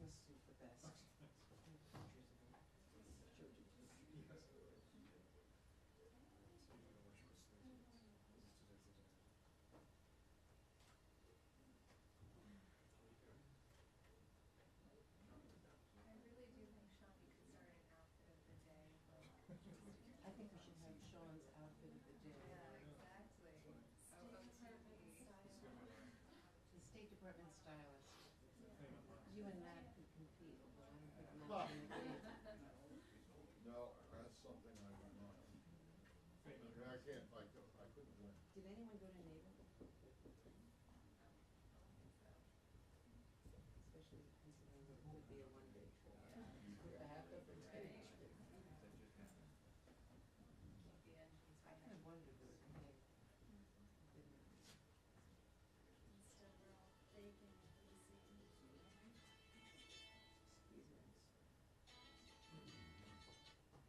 Christmas suit the best. I really do think Sean, you could start an outfit of the day. I think we should have Sean's outfit of the day. Yeah, exactly. The State Department stylist. You and Matt could compete, although I don't think Matt's Well. going to agree. No, that's something I would not. I mean, I can't, I couldn't win. Did anyone go to Naval? Especially considering it would be a one-day trip. With the half of it. Right. Keep the engines I kind of wondered where it came. Instead we're all baking and eating. Squeeze it. Nice bag there. How could it? Nice, right?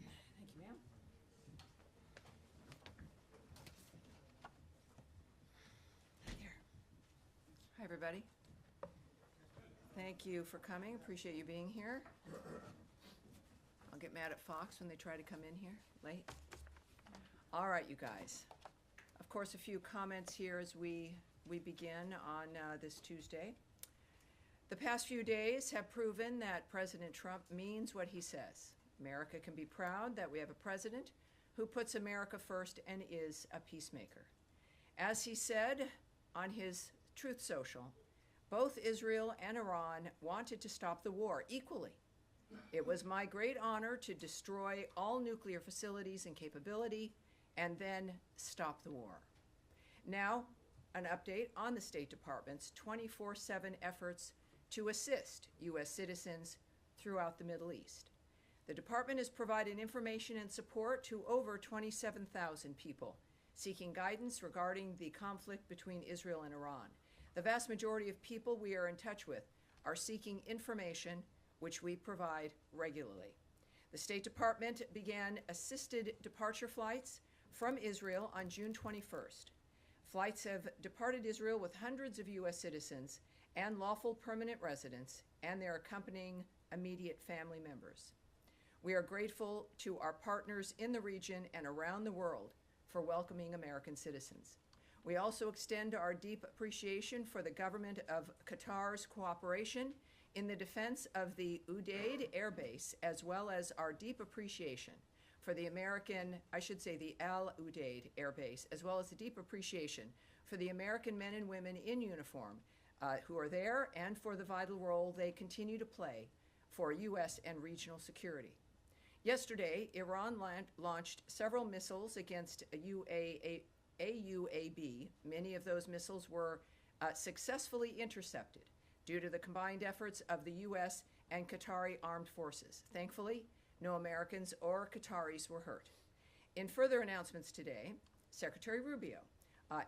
Thank you, ma'am. Here. Hi, everybody. Thank you for coming. Appreciate you being here. I'll get mad at Fox when they try to come in here late. All right, you guys. Of course, a few comments here as we begin on this Tuesday. The past few days have proven that President Trump means what he says. America can be proud that we have a president who puts America first and is a peacemaker. As he said on his Truth Social, both Israel and Iran wanted to stop the war equally. It was my great honor to destroy all nuclear facilities and capability and then stop the war. Now, an update on the State Department's 24/7 efforts to assist U.S. citizens throughout the Middle East. The department has provided information and support to over 27,000 people seeking guidance regarding the conflict between Israel and Iran. The vast majority of people we are in touch with are seeking information, which we provide regularly. The State Department began assisted departure flights from Israel on June 21st. Flights have departed Israel with hundreds of U.S. citizens and lawful permanent residents and their accompanying immediate family members. We are grateful to our partners in the region and around the world for welcoming American citizens. We also extend our deep appreciation for the government of Qatar's cooperation in the defense of the Udeid Air Base, as well as our deep appreciation for the the Al Udeid Air Base, as well as the deep appreciation for the American men and women in uniform who are there and for the vital role they continue to play for U.S. and regional security. Yesterday, Iran launched several missiles against AUAB. Many of those missiles were successfully intercepted due to the combined efforts of the U.S. and Qatari armed forces. Thankfully, No Americans or Qataris were hurt. In further announcements today, Secretary Rubio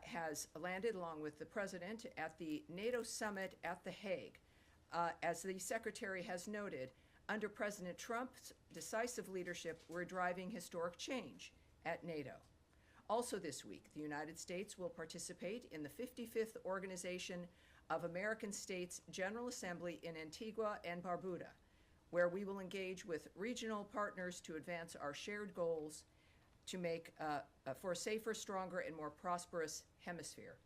has landed along with the President at the NATO summit at The Hague. As the Secretary has noted, under President Trump's decisive leadership, we're driving historic change at NATO. Also this week, the United States will participate in the 55th Organization of American States General Assembly in Antigua and Barbuda, where we will engage with regional partners to advance our shared goals to make for a safer, stronger, and more prosperous hemisphere.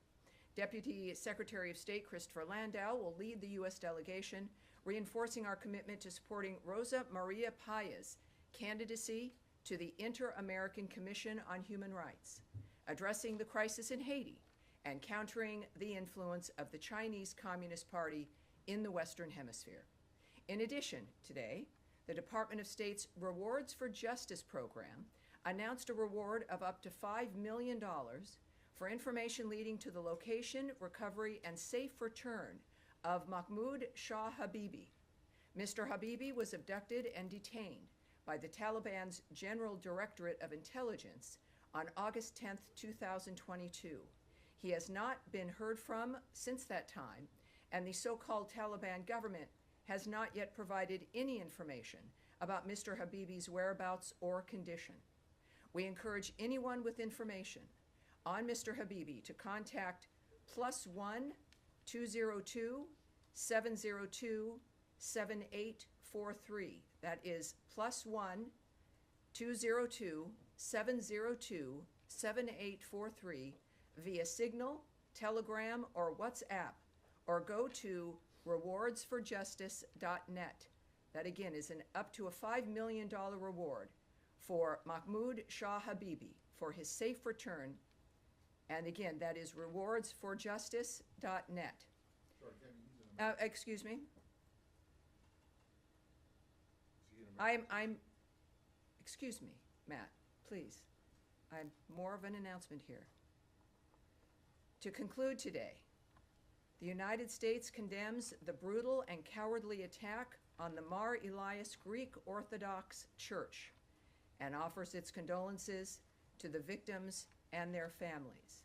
Deputy Secretary of State Christopher Landau will lead the U.S. delegation, reinforcing our commitment to supporting Rosa Maria Paya's candidacy to the Inter-American Commission on Human Rights, addressing the crisis in Haiti, and countering the influence of the Chinese Communist Party in the Western Hemisphere. In addition, today, the Department of State's Rewards for Justice program announced a reward of up to $5 million for information leading to the location, recovery, and safe return of Mahmoud Shah Habibi. Mr. Habibi was abducted and detained by the Taliban's General Directorate of Intelligence on August 10, 2022. He has not been heard from since that time, and the so-called Taliban government has not yet provided any information about Mr. Habibi's whereabouts or condition. We encourage anyone with information on Mr. Habibi to contact +1 202 702 7843. That is +1 202 702 7843 via Signal, Telegram, or WhatsApp, or go to rewardsforjustice.net. That again is an up to a $5 million reward for Mahmoud Shah Habibi for his safe return. And again, that is rewardsforjustice.net. Sorry, Tammy, he's in America. Excuse me? Is he in America? Excuse me, Matt, please. I'm more of an announcement here. To conclude today, the United States condemns the brutal and cowardly attack on the Mar Elias Greek Orthodox Church and offers its condolences to the victims and their families.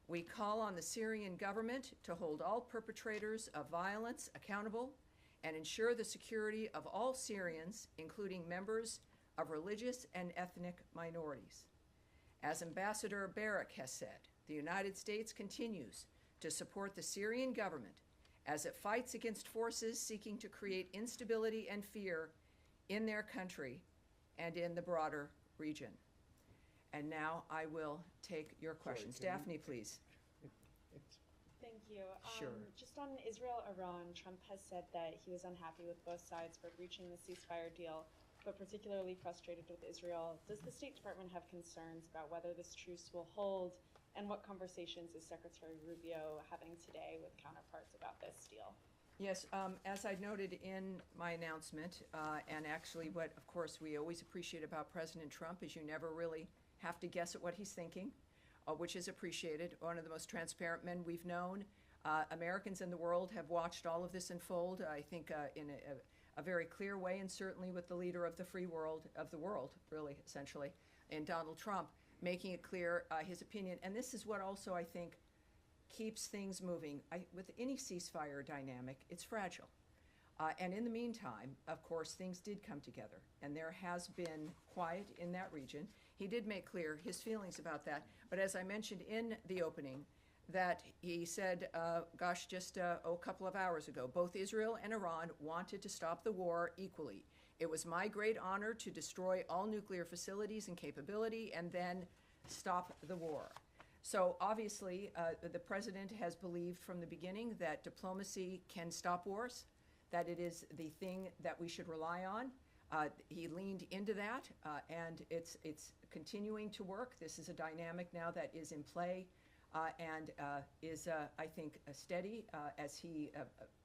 We call on the Syrian government to hold all perpetrators of violence accountable and ensure the security of all Syrians, including members of religious and ethnic minorities. As Ambassador Barrack has said, the United States continues to support the Syrian government as it fights against forces seeking to create instability and fear in their country and in the broader region. And now I will take your questions. can you- Daphne, please. Thank you. Sure. Just on Israel-Iran, Trump has said that he was unhappy with both sides for breaching the ceasefire deal, but particularly frustrated with Israel. Does the State Department have concerns about whether this truce will hold, and what conversations is Secretary Rubio having today with counterparts about this deal? Yes, as I noted in my announcement, and actually what, of course, we always appreciate about President Trump is you never really have to guess at what he's thinking, which is appreciated. One of the most transparent men we've known. Americans in the world have watched all of this unfold, I think, in a very clear way, and certainly with the leader of the free world, of the world, really, essentially, in Donald Trump, making it clear his opinion. And this is what also, I think, keeps things moving. With any ceasefire dynamic, it's fragile. And in the meantime, of course, things did come together, and there has been quiet in that region. He did make clear his feelings about that, but as I mentioned in the opening, that he said, just a couple of hours ago, both Israel and Iran wanted to stop the war equally. It was my great honor to destroy all nuclear facilities and capability and then stop the war. So obviously, the president has believed from the beginning that diplomacy can stop wars, that it is the thing that we should rely on. He leaned into that, and it's continuing to work. This is a dynamic now that is in play and is, I think, steady, as he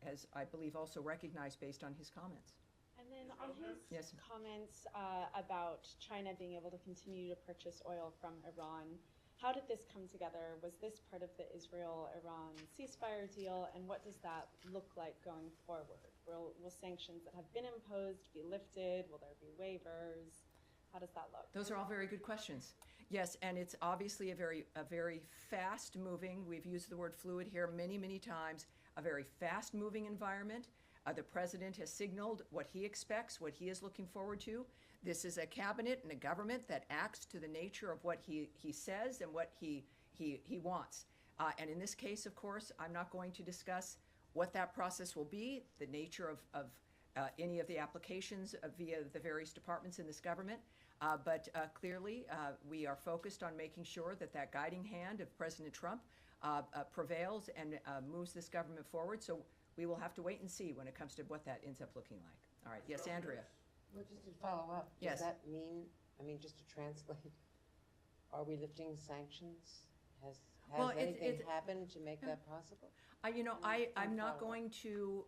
has, I believe, also recognized based on his comments. And then on his Yes. comments about China being able to continue to purchase oil from Iran, How did this come together? Was this part of the Israel-Iran ceasefire deal? And what does that look like going forward? Will sanctions that have been imposed be lifted? Will there be waivers? How does that look? Those are all very good questions. Yes, and it's obviously a very fast-moving, we've used the word fluid here many, many times, a very fast-moving environment. The president has signaled what he expects, what he is looking forward to. This is a cabinet and a government that acts to the nature of what he says and what he wants. And in this case, of course, I'm not going to discuss what that process will be, the nature of any of the applications via the various departments in this government. But clearly, we are focused on making sure that that guiding hand of President Trump prevails and moves this government forward. So we will have to wait and see when it comes to what that ends up looking like. All right. Yes, Andrea. Well, just to follow up, Yes. does that mean, just to translate, are we lifting sanctions? Has Well, anything happened to make that possible? I'm not going to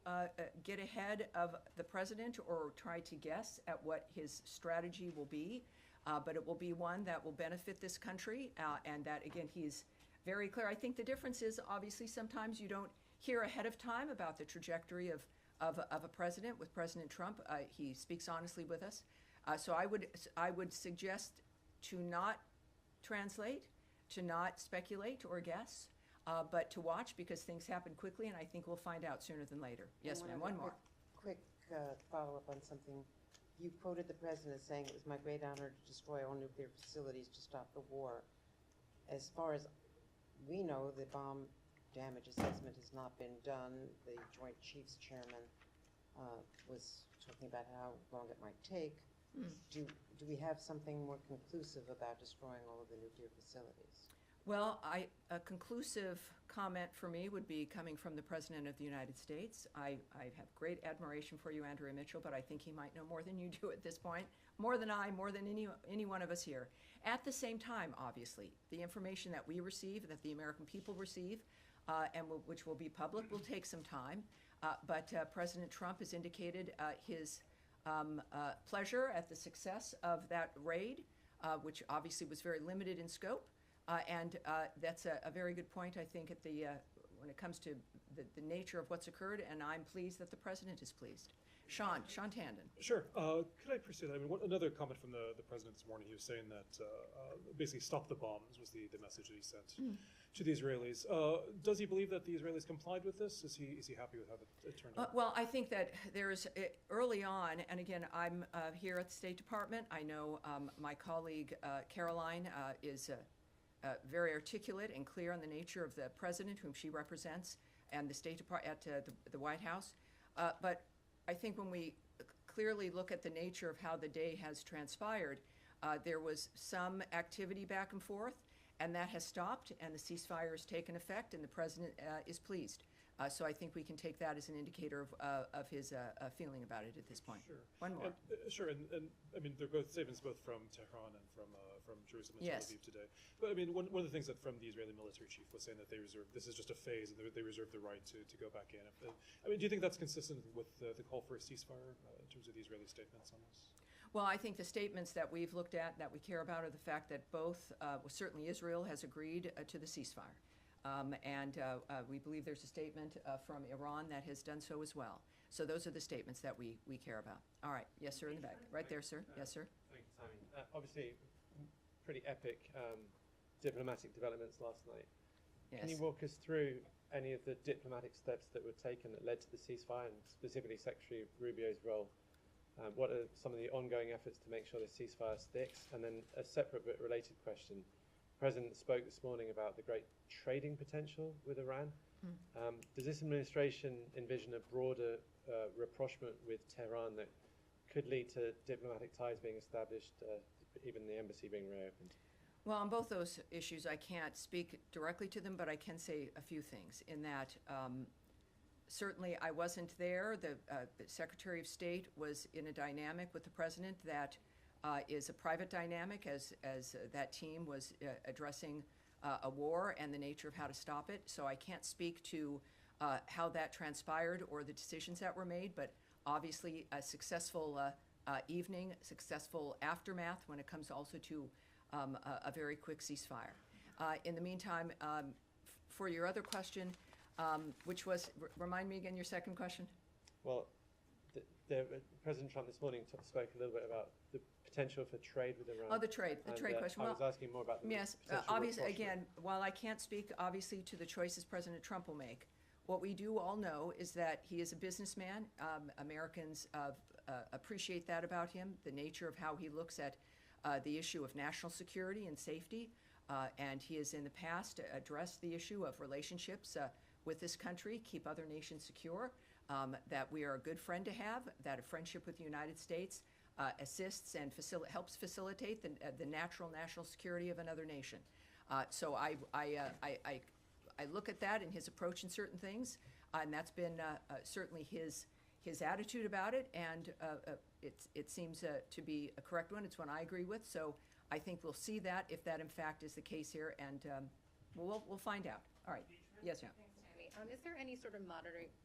get ahead of the president or try to guess at what his strategy will be, but it will be one that will benefit this country, and that, again, he's very clear. I think the difference is, obviously, sometimes you don't hear ahead of time about the trajectory of a president. With President Trump, he speaks honestly with us. So I would suggest to not translate, to not speculate or guess, but to watch, because things happen quickly, and I think we'll find out sooner than later. Yes, ma'am, one more. Quick follow-up on something. You quoted the president as saying, "It was my great honor to destroy all nuclear facilities to stop the war." As far as we know, the bomb damage assessment has not been done. The Joint Chiefs Chairman was talking about how long it might take. Do we have something more conclusive about destroying all of the nuclear facilities? Well, a conclusive comment for me would be coming from the President of the United States. I have great admiration for you, Andrea Mitchell, but I think he might know more than you do at this point, more than I, more than any one of us here. At the same time, obviously, the information that we receive, that the American people receive, which will be public, will take some time. But President Trump has indicated his pleasure at the success of that raid, which obviously was very limited in scope. And that's a very good point, I think, at when it comes to the nature of what's occurred, and I'm pleased that the president is pleased. Sean Tandon. Sure. Could I pursue that? Another comment from the president this morning, he was saying that basically stop the bombs was the message that he sent to the Israelis. Does he believe that the Israelis complied with this? Is he happy with how it turned out? Well, I think that there's early on, and again, I'm here at the State Department. I know my colleague Caroline is very articulate and clear on the nature of the president, whom she represents, and the State Department at the White House. But I think when we clearly look at the nature of how the day has transpired, there was some activity back and forth, and that has stopped, and the ceasefire has taken effect, and the president is pleased. So I think we can take that as an indicator of his feeling about it at this point. Sure. One more. Sure, and they're both statements both from Tehran and from Jerusalem and Yes. Tel Aviv today. But one of the things that from the Israeli military chief was saying that this is just a phase, and they reserve the right to go back in. Do you think that's consistent with the call for a ceasefire in terms of the Israeli statements on this? Well, I think the statements that we've looked at that we care about are the fact that both, certainly Israel has agreed to the ceasefire. And we believe there's a statement from Iran that has done so as well. So those are the statements that we care about. All right. Yes, sir, in the back. Right there, sir. Yes, sir. Thank you, Tammy. Obviously, pretty epic diplomatic developments last night. Yes. Can you walk us through any of the diplomatic steps that were taken that led to the ceasefire, and specifically Secretary Rubio's role? What are some of the ongoing efforts to make sure the ceasefire sticks? And then a separate but related question. The President spoke this morning about the great trading potential with Iran. Does this administration envision a broader rapprochement with Tehran that could lead to diplomatic ties being established, even the embassy being reopened? Well, on both those issues, I can't speak directly to them, but I can say a few things in that certainly I wasn't there. The Secretary of State was in a dynamic with the President that is a private dynamic as that team was addressing a war and the nature of how to stop it. So I can't speak to how that transpired or the decisions that were made, but obviously a successful evening, successful aftermath when it comes also to a very quick ceasefire. In the meantime, for your other question, which was, remind me again your second question? Well, President Trump this morning spoke a little bit about the potential for trade with Iran. Oh, the trade And, question. I was asking more about the Yes, potential obviously, rapprochement. again, while I can't speak obviously to the choices President Trump will make, what we do all know is that he is a businessman. Americans appreciate that about him, the nature of how he looks at the issue of national security and safety. And he has in the past addressed the issue of relationships with this country, keep other nations secure, that we are a good friend to have, that a friendship with the United States assists and helps facilitate the natural national security of another nation. So I look at that and his approach in certain things, and that's been certainly his attitude about it, and it seems to be a correct one. It's one I agree with. So I think we'll see that if that in fact is the case here, and we'll find out. All right. Yes, ma'am. Thanks, Tammy. Is there any sort of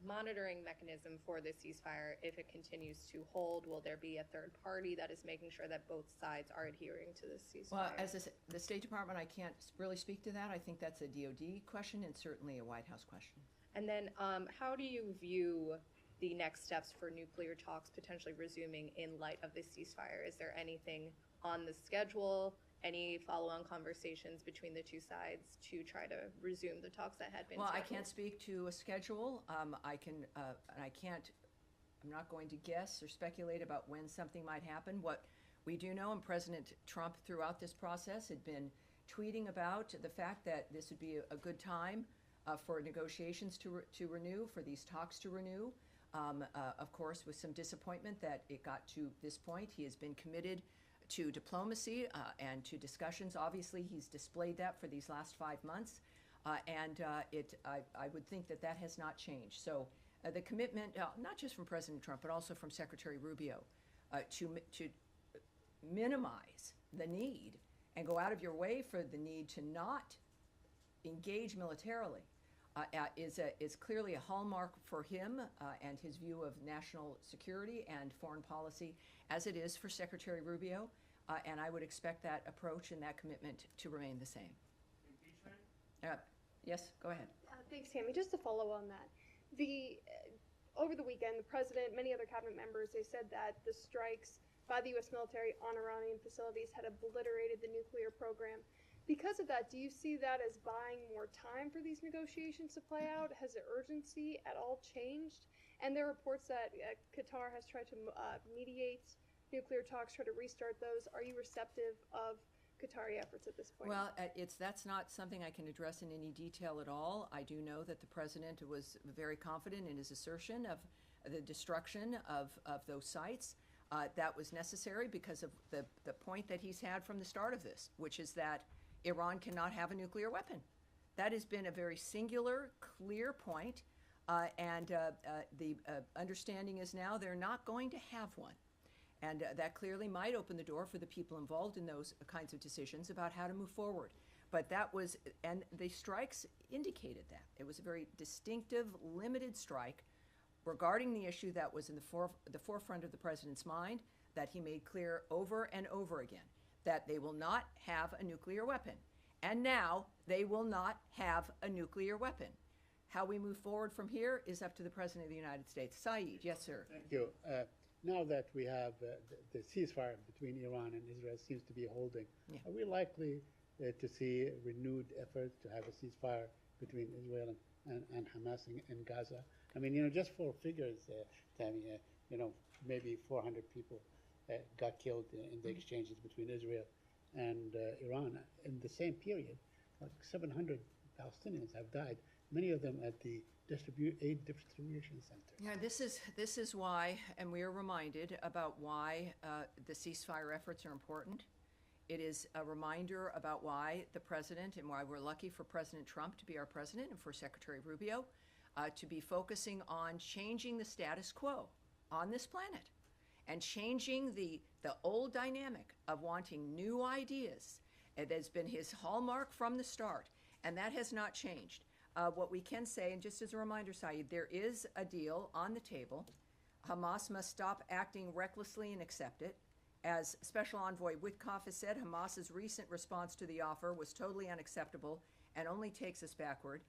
monitoring mechanism for the ceasefire if it continues to hold? Will there be a third party that is making sure that both sides are adhering to the ceasefire? Well, as the State Department, I can't really speak to that. I think that's a DOD question and certainly a White House question. And then how do you view the next steps for nuclear talks potentially resuming in light of the ceasefire? Is there anything on the schedule, any follow-on conversations between the two sides to try to resume the talks that had been Well, scheduled? I can't speak to a schedule. I'm not going to guess or speculate about when something might happen. What we do know, and President Trump throughout this process had been tweeting about the fact that this would be a good time for negotiations to renew, for these talks to renew. Of course, with some disappointment that it got to this point. He has been committed to diplomacy and to discussions. Obviously, he's displayed that for these last 5 months, and I would think that that has not changed. So the commitment, not just from President Trump, but also from Secretary Rubio, to minimize the need and go out of your way for the need to not engage militarily, is clearly a hallmark for him and his view of national security and foreign policy, as it is for Secretary Rubio, and I would expect that approach and that commitment to remain the same. Yes, go ahead. Thanks, Tammy. Just to follow on that, over the weekend, the president, many other cabinet members, they said that the strikes by the U.S. military on Iranian facilities had obliterated the nuclear program. Because of that, do you see that as buying more time for these negotiations to play out? Has the urgency at all changed? And there are reports that Qatar has tried to mediate nuclear talks, try to restart those. Are you receptive of Qatari efforts at this point? Well, that's not something I can address in any detail at all. I do know that the president was very confident in his assertion of the destruction of those sites. That was necessary because of the point that he's had from the start of this, which is that Iran cannot have a nuclear weapon. That has been a very singular, clear point, and the understanding is now they're not going to have one. And that clearly might open the door for the people involved in those kinds of decisions about how to move forward. But that was, and the strikes indicated that. It was a very distinctive, limited strike regarding the issue that was in the forefront of the president's mind, that he made clear over and over again, that they will not have a nuclear weapon. And now they will not have a nuclear weapon. How we move forward from here is up to the President of the United States. Saeed, yes, sir. Thank you. Now that we have the ceasefire between Iran and Israel seems to be holding, are we likely to see renewed efforts to have a ceasefire between Israel and Hamas in Gaza? I mean, just for figures, Tammy, maybe 400 people got killed in the exchanges between Israel and Iran. In the same period, like 700 Palestinians have died, many of them at the aid distribution center. Yeah, this is why, and we are reminded about why the ceasefire efforts are important. It is a reminder about why the president, and why we're lucky for President Trump to be our president and for Secretary Rubio to be focusing on changing the status quo on this planet and changing the old dynamic of wanting new ideas. It has been his hallmark from the start, and that has not changed. What we can say, and just as a reminder, Saeed, there is a deal on the table. Hamas must stop acting recklessly and accept it, As Special Envoy Witkoff has said, Hamas's recent response to the offer was totally unacceptable and only takes us backward.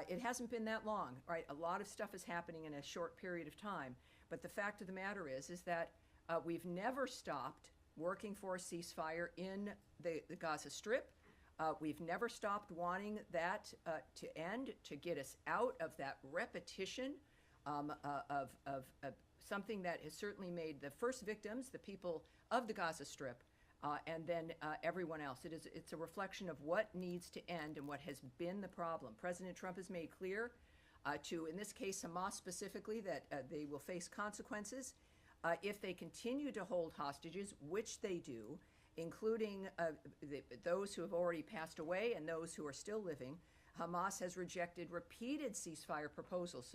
It hasn't been that long, right? A lot of stuff is happening in a short period of time. But the fact of the matter is that we've never stopped working for a ceasefire in the Gaza Strip. We've never stopped wanting that to end, to get us out of that repetition of something that has certainly made the first victims, the people of the Gaza Strip, and then everyone else. It's a reflection of what needs to end and what has been the problem. President Trump has made clear to, in this case, Hamas specifically, that they will face consequences if they continue to hold hostages, which they do, including those who have already passed away and those who are still living. Hamas has rejected repeated ceasefire proposals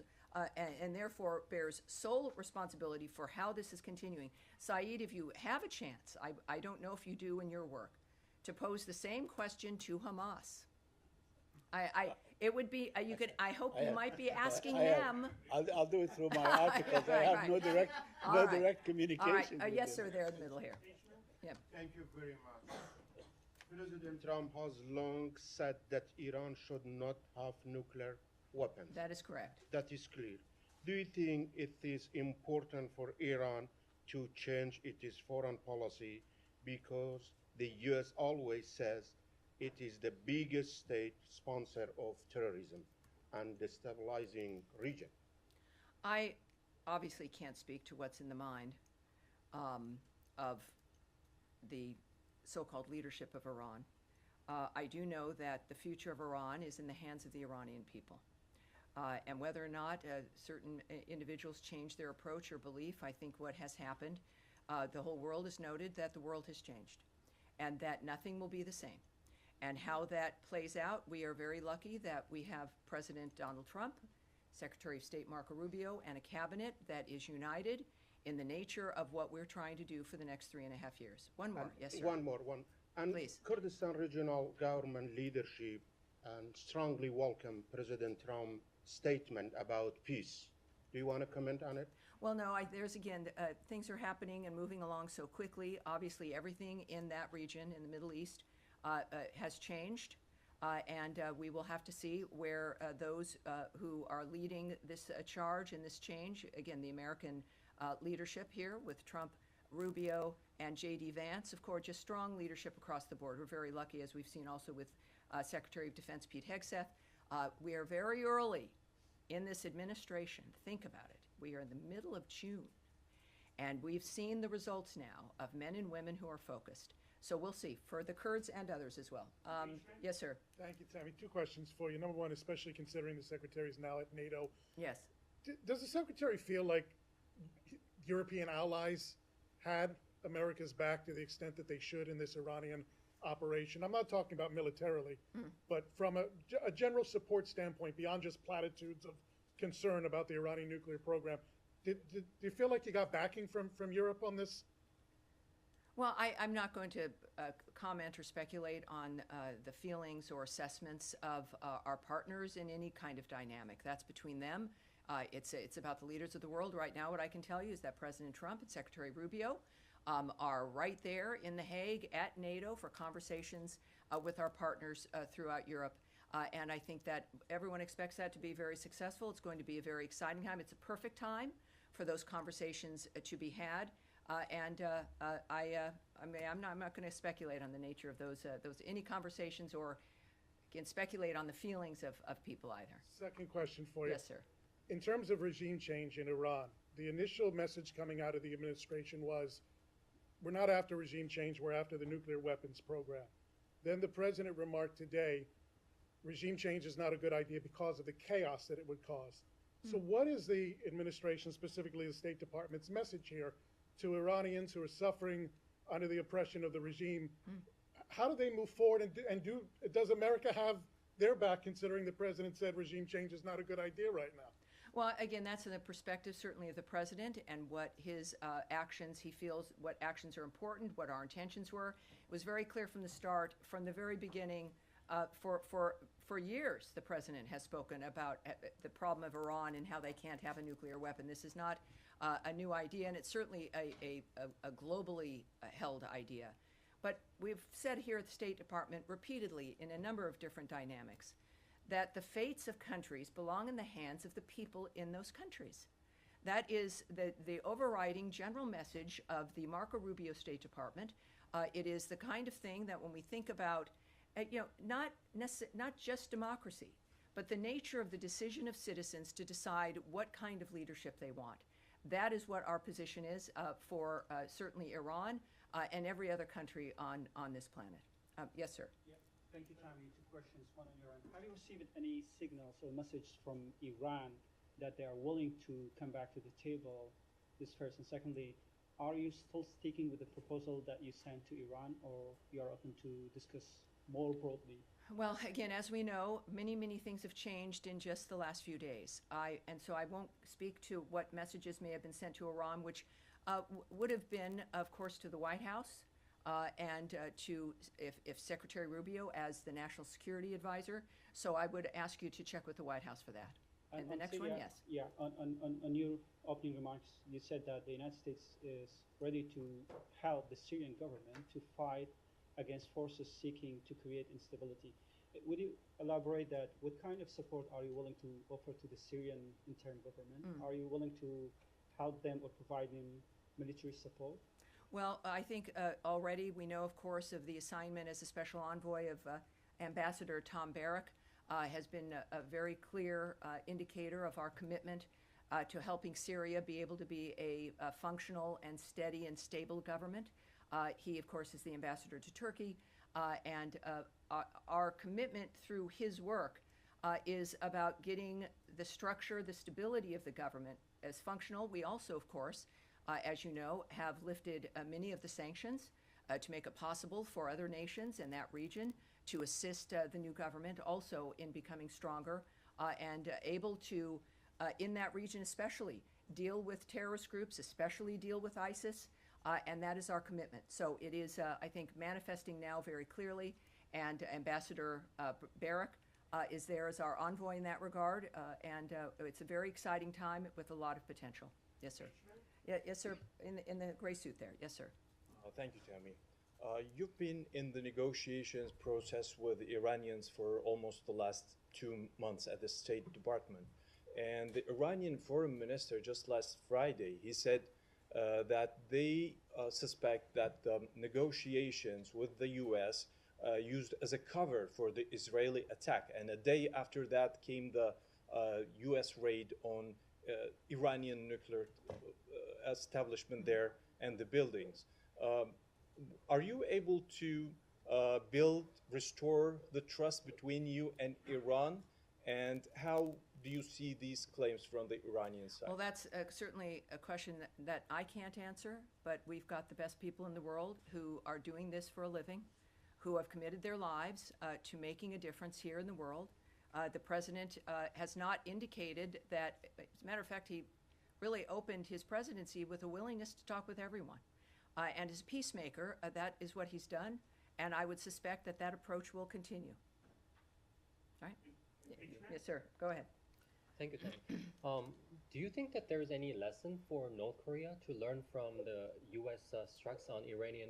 and therefore bears sole responsibility for how this is continuing. Saeed, if you have a chance, I don't know if you do in your work, to pose the same question to Hamas. It would be, you could, I hope you might be asking them. I'll do it through my articles. I have no direct communication. All right, yes, sir, there in the middle here. Yeah. Thank you very much. President Trump has long said that Iran should not have nuclear weapons. That is correct. That is clear. Do you think it is important for Iran to change its foreign policy, because the U.S. always says it is the biggest state sponsor of terrorism and destabilizing region? I obviously can't speak to what's in the mind of the so-called leadership of Iran. I do know that the future of Iran is in the hands of the Iranian people. And whether or not certain individuals change their approach or belief, I think what has happened, the whole world has noted that the world has changed and that nothing will be the same. And how that plays out, we are very lucky that we have President Donald Trump, Secretary of State Marco Rubio, and a cabinet that is united in the nature of what we're trying to do for the next 3.5 years. One more, yes, sir. One more. And please. Kurdistan regional government leadership strongly welcome President Trump's statement about peace. Do you want to comment on it? Well, no, there's again, things are happening and moving along so quickly. Obviously, everything in that region, in the Middle East, has changed. And we will have to see where those who are leading this charge and this change, again, the American leadership here with Trump, Rubio, and J.D. Vance, of course, just strong leadership across the board. We're very lucky, as we've seen also with Secretary of Defense Pete Hegseth. We are very early in this administration. Think about it. We are in the middle of June, and we've seen the results now of men and women who are focused. So we'll see, for the Kurds and others as well. Yes, sir. Thank you, Tammy. Two questions for you. Number one, especially considering the Secretary is now at NATO. Yes. Does the Secretary feel like European allies had America's back to the extent that they should in this Iranian operation? I'm not talking about militarily, but from a general support standpoint, beyond just platitudes of concern about the Iranian nuclear program, do you feel like you got backing from Europe on this? Well, I'm not going to comment or speculate on the feelings or assessments of our partners in any kind of dynamic. That's between them. It's about the leaders of the world. Right now, what I can tell you is that President Trump and Secretary Rubio are right there in The Hague at NATO for conversations with our partners throughout Europe. And I think that everyone expects that to be very successful. It's going to be a very exciting time. It's a perfect time for those conversations to be had. I'm not going to speculate on the nature of those any conversations, or can speculate on the feelings of people either. Second question for you. Yes, sir. In terms of regime change in Iran, the initial message coming out of the administration was, we're not after regime change, we're after the nuclear weapons program. Then the president remarked today, regime change is not a good idea because of the chaos that it would cause. So what is the administration, specifically the State Department's message here to Iranians who are suffering under the oppression of the regime? How do they move forward, and does America have their back, considering the president said regime change is not a good idea right now? Well, again, that's in the perspective certainly of the president and what his actions, he feels what actions are important, what our intentions were. It was very clear from the start, from the very beginning. For years, the president has spoken about the problem of Iran and how they can't have a nuclear weapon. This is not a new idea, and it's certainly a globally held idea. But we've said here at the State Department repeatedly in a number of different dynamics that the fates of countries belong in the hands of the people in those countries. That is the overriding general message of the Marco Rubio State Department. It is the kind of thing that when we think about, not just democracy, but the nature of the decision of citizens to decide what kind of leadership they want. That is what our position is for certainly Iran and every other country on this planet. Yes, sir. Yeah. Thank you, Tammy. Two questions, one on Iran. Have you received any signals or message from Iran that they are willing to come back to the table? This first. And secondly, are you still sticking with the proposal that you sent to Iran, or you are open to discuss more broadly? Well, again, as we know, many things have changed in just the last few days. And so I won't speak to what messages may have been sent to Iran, which would have been, of course, to the White House and to if Secretary Rubio as the National Security Advisor. So I would ask you to check with the White House for that. And the next one, yes. Yeah, on your opening remarks, you said that the United States is ready to help the Syrian government to fight against forces seeking to create instability. Would you elaborate that? What kind of support are you willing to offer to the Syrian interim government? Are you willing to help them or provide them military support? Well, I think already we know, of course, of the assignment as a special envoy of Ambassador Tom Barrack. Has been a very clear indicator of our commitment to helping Syria be able to be a functional and steady and stable government. He, of course, is the ambassador to Turkey, and our commitment through his work is about getting the structure, the stability of the government as functional. We also, of course, as you know, have lifted many of the sanctions to make it possible for other nations in that region to assist the new government also in becoming stronger and able to, in that region especially, deal with terrorist groups, especially deal with ISIS, and that is our commitment. So it is, I think, manifesting now very clearly, and Ambassador Barrack is there as our envoy in that regard, and it's a very exciting time with a lot of potential. Yes, sir. Yeah, yes, sir, in the gray suit there. Yes, sir. Thank you, Tammy. You've been in the negotiations process with the Iranians for almost the last 2 months at the State Department. And the Iranian foreign minister just last Friday, he said that they suspect that the negotiations with the U.S. Used as a cover for the Israeli attack. And a day after that came the U.S. raid on Iranian nuclear establishment there and the buildings. Are you able to restore the trust between you and Iran? And how do you see these claims from the Iranian side? Well, that's certainly a question that I can't answer, but we've got the best people in the world who are doing this for a living, who have committed their lives to making a difference here in the world. The president has not indicated that, as a matter of fact, he really opened his presidency with a willingness to talk with everyone. And as a peacemaker, that is what he's done, and I would suspect that that approach will continue. All right? Yes, sir. Go ahead. Thank you, Tom. Do you think that there is any lesson for North Korea to learn from the U.S. strikes on Iranian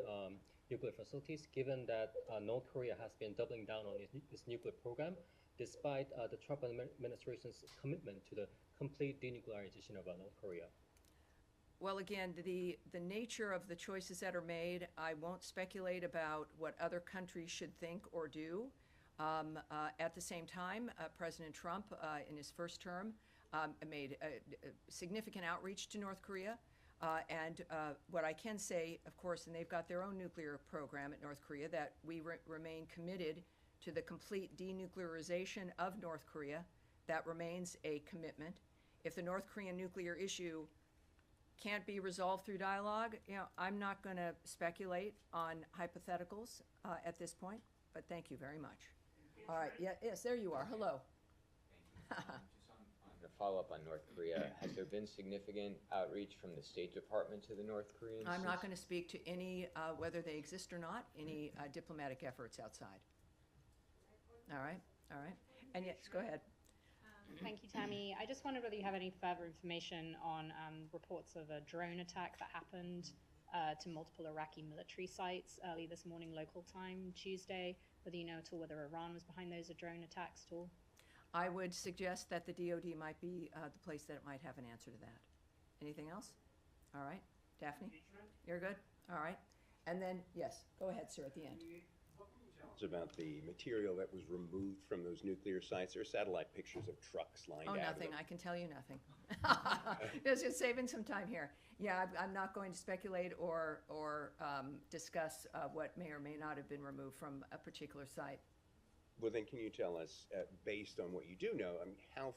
nuclear facilities, given that North Korea has been doubling down on its nuclear program, despite the Trump administration's commitment to the complete denuclearization of North Korea? Well, again, the nature of the choices that are made, I won't speculate about what other countries should think or do. At the same time, President Trump, in his first term, made a significant outreach to North Korea. And what I can say, of course, and they've got their own nuclear program at North Korea, that we remain committed to the complete denuclearization of North Korea. That remains a commitment. If the North Korean nuclear issue can't be resolved through dialogue, I'm not going to speculate on hypotheticals at this point, but thank you very much. All right, yes, there you are. Hello. Just on the follow-up on North Korea, has there been significant outreach from the State Department to the North Koreans? I'm not going to speak to any, whether they exist or not, any diplomatic efforts outside. All right, and yes, go ahead. Thank you, Tammy. I just wondered whether you have any further information on reports of a drone attack that happened to multiple Iraqi military sites early this morning, local time, Tuesday. Whether you know at all whether Iran was behind those drone attacks at all? I would suggest that the DoD might be the place that it might have an answer to that. Anything else? All right. Daphne? You're good? All right. And then, yes, go ahead, sir, at the end. About the material that was removed from those nuclear sites. There are satellite pictures of trucks lined out. Oh, nothing. I can tell you nothing. Just saving some time here. Yeah, I'm not going to speculate or discuss what may or may not have been removed from a particular site. Well, then can you tell us, based on what you do know, I mean, how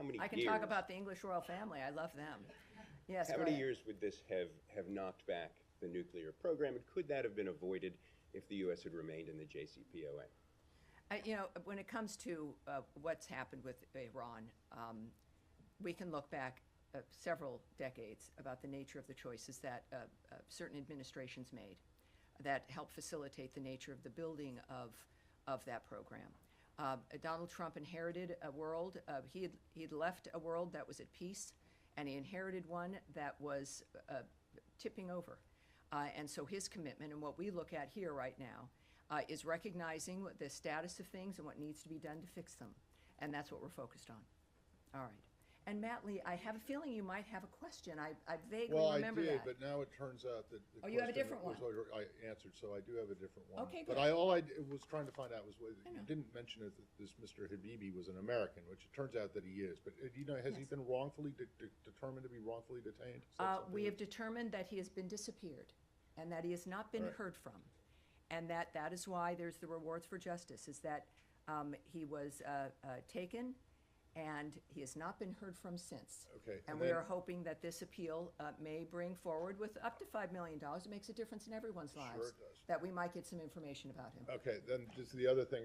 many years? I can talk about the English royal family. I love them. Yes, how many years would this have knocked back the nuclear program, and could that have been avoided if the U.S. had remained in the JCPOA? You know, when it comes to what's happened with Iran, we can look back several decades about the nature of the choices that certain administrations made that helped facilitate the nature of the building of that program. Donald Trump inherited a world, he'd left a world that was at peace, and he inherited one that was tipping over. And so his commitment, and what we look at here right now, is recognizing the status of things and what needs to be done to fix them. And that's what we're focused on. All right. And Matt Lee, I have a feeling you might have a question. I vaguely remember that. Well, I did, but now it turns out that the you have a question different one. was I answered, so I do have a different one. Okay, but good. all I was trying to find out was whether you didn't mention that this Mr. Habibi was an American, which it turns out that he is. But you know, has he been wrongfully determined to be wrongfully detained? We have determined that he has been disappeared, and that he has not been heard from, and that is why there's the rewards for justice. Is that he was taken, and he has not been heard from since. Okay. And we are hoping that this appeal may bring forward, with up to $5 million, it makes a difference in everyone's lives. Sure it does. That we might get some information about him. Okay, then just the other thing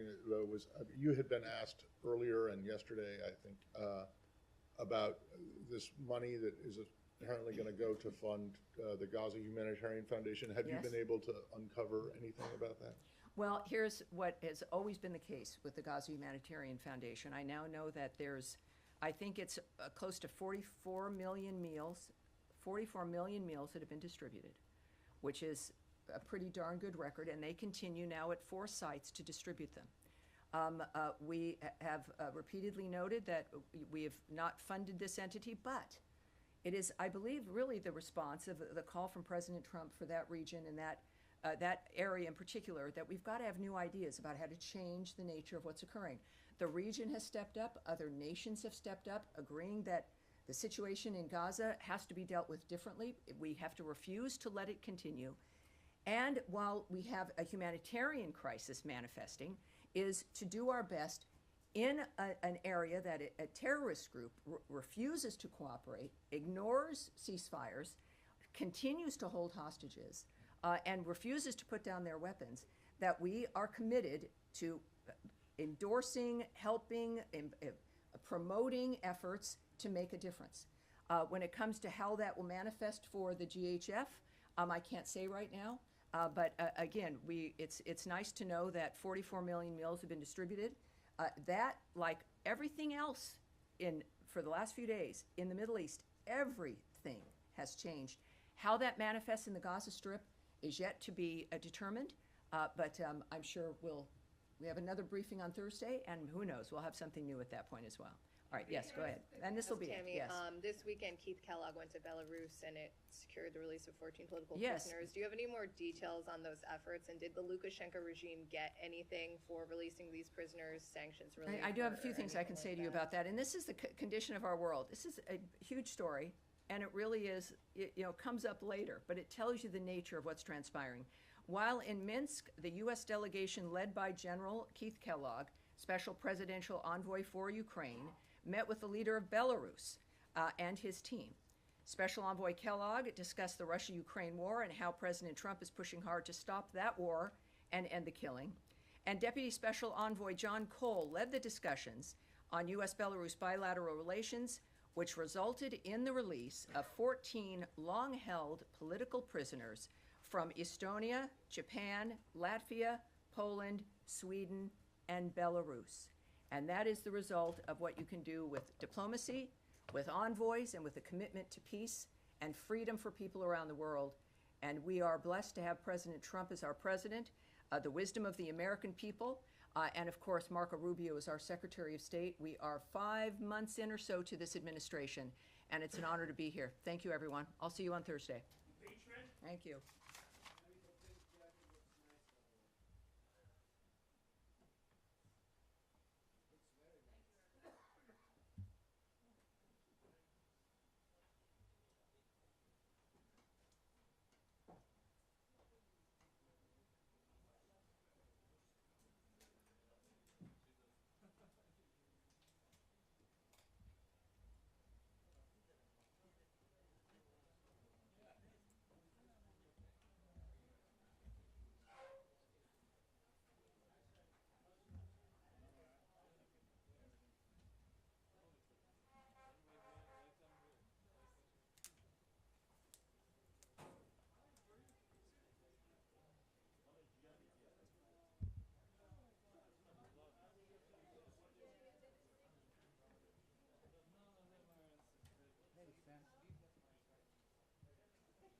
was you had been asked earlier and yesterday, I think, about this money that is apparently going to go to fund the Gaza Humanitarian Foundation. Have you been able to uncover anything about that? Well, here's what has always been the case with the Gaza Humanitarian Foundation. I now know that there's, I think it's close to 44 million meals that have been distributed, which is a pretty darn good record, and they continue now at 4 sites to distribute them. We have repeatedly noted that we have not funded this entity, but it is, I believe, really the response of the call from President Trump for that region and that area in particular, that we've got to have new ideas about how to change the nature of what's occurring. The region has stepped up, other nations have stepped up, agreeing that the situation in Gaza has to be dealt with differently. We have to refuse to let it continue. And while we have a humanitarian crisis manifesting, is to do our best in an area that a terrorist group refuses to cooperate, ignores ceasefires, continues to hold hostages, and refuses to put down their weapons, that we are committed to endorsing, helping, promoting efforts to make a difference. When it comes to how that will manifest for the GHF, I can't say right now, but again, it's nice to know that 44 million meals have been distributed. That, like everything else for the last few days in the Middle East, everything has changed. How that manifests in the Gaza Strip is yet to be determined, but I'm sure we have another briefing on Thursday, and who knows, we'll have something new at that point as well. All right, yes, go ahead. And this will be it, Tammy, yes. this weekend, Keith Kellogg went to Belarus, and it secured the release of 14 political Yes. prisoners. Do you have any more details on those efforts? And did the Lukashenko regime get anything for releasing these prisoners, sanctions relief? I do have a few things I can say to you about that, and this is the condition of our world. This is a huge story, and it really is, comes up later, but it tells you the nature of what's transpiring. While in Minsk, the U.S. delegation led by General Keith Kellogg, Special Presidential Envoy for Ukraine, met with the leader of Belarus and his team. Special Envoy Kellogg discussed the Russia-Ukraine war and how President Trump is pushing hard to stop that war and end the killing. And Deputy Special Envoy John Cole led the discussions on U.S.-Belarus bilateral relations, which resulted in the release of 14 long-held political prisoners from Estonia, Japan, Latvia, Poland, Sweden, and Belarus. And that is the result of what you can do with diplomacy, with envoys, and with a commitment to peace and freedom for people around the world. And we are blessed to have President Trump as our president, the wisdom of the American people, and of course, Marco Rubio is our Secretary of State. We are 5 months in or so to this administration, and it's an honor to be here. Thank you, everyone. I'll see you on Thursday. Thank you.